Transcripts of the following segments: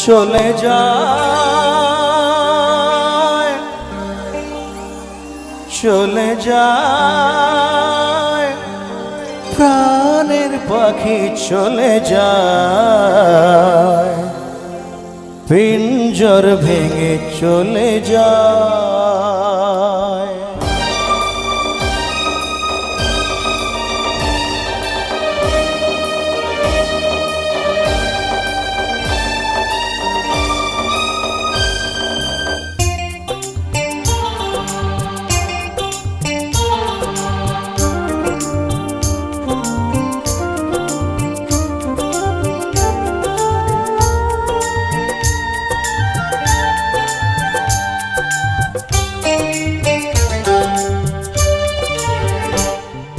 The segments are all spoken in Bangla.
চলে যায়, চলে যায়, প্রাণের পাখি চলে যায়, পিঞ্জর ভেঙে চলে যায়।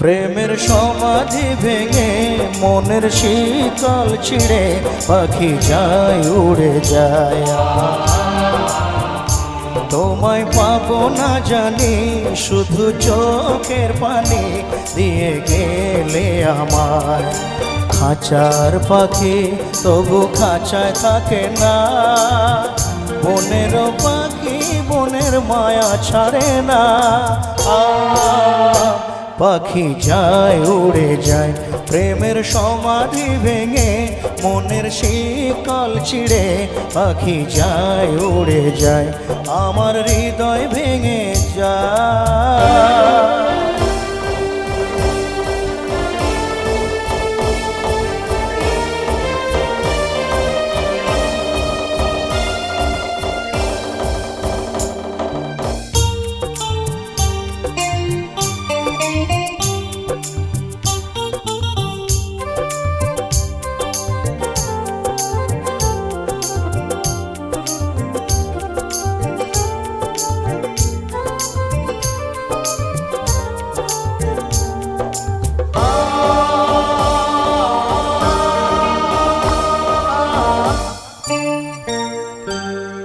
প্রেমের সমাধি ভেঙে মনের শীতল ছিঁড়ে পাখি যায় উড়ে যায়। তোমায় পাবো না জানি শুধু চোখের পানি দিয়ে গেলে আমার। খাঁচার পাখি তবু খাঁচায় থাকে না, বনের পাখি বনের মায়া ছাড়ে না। পাখি যায় উড়ে যায়, প্রেমের সমাধি ভেঙে মনের শিকল ছিঁড়ে পাখি যায় উড়ে যায়, আমার হৃদয় ভেঙে যায়।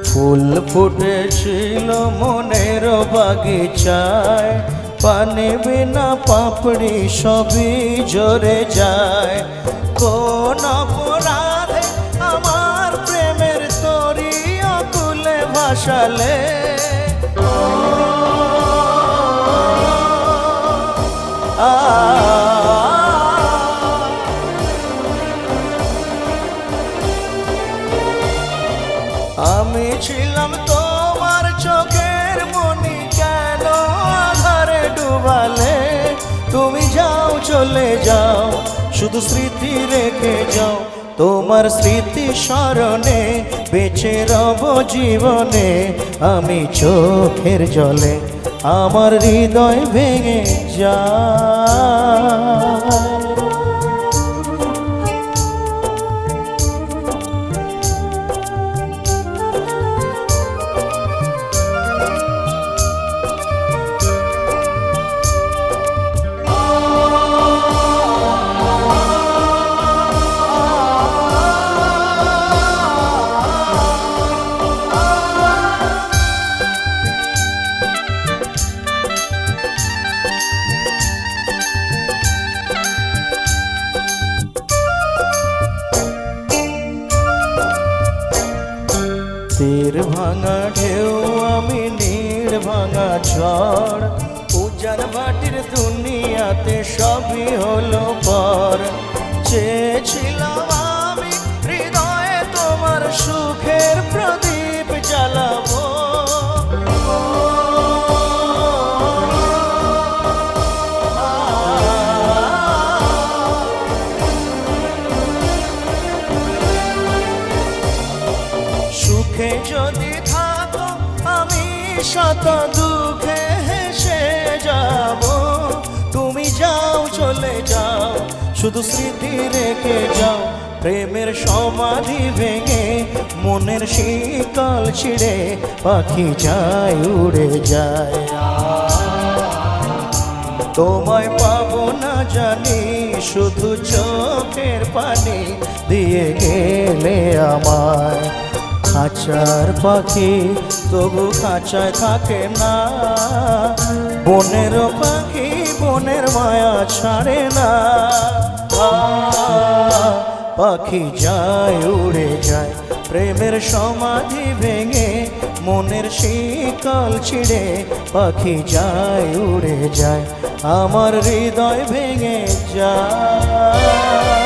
ফুল ফুটেছিল মনের বাগিচায়, পানি বিনা পাপড়ি সবই ঝরে যায়। কোন অপরাধে আমার প্রেমের তরি অকুলে ভাসালে, আমি ছিলাম তোমার চোখের মনি, কেন আধারে ডুবালে? তুমি যাও চলে যাও, শুধু স্মৃতি রেখে যাও, তোমার স্মৃতি স্মরণে বেঁচে রব জীবনে। আমি চোখের জলে আমার হৃদয় ভেঙে যায়। তীর ভাঙা ঢেউ আমি নীড় ভাঙা ঝড়, উজান ভাটির দুনিয়াতে সবই হলো পর। চেয়েছিলাম আমি হৃদয়ে তোমার সুখের প্রদীপ জ্বালাবো, সুখে যদি থাকো আমি শত দুঃখে হেসে যাব। তুমি যাও চলে যাও, শুধু স্মৃতি রেখে যাও, প্রেমের সমাধি ভেঙে মনের শিকল ছিঁড়ে পাখি যায় উড়ে যায়। তোমায় পাবো না জানি শুধু চোখের পানি দিয়ে গেলে আমায়। খাঁচার পাখি তবু খাঁচায় থাকে না, বনের পাখি বনের মায়া ছাড়ে না। পাখি যায় উড়ে যায়। প্রেমের সমাধি ভেঙে মনের শিকল ছিঁড়ে পাখি যায় উড়ে যায়, আমার হৃদয় ভেঙে যায়।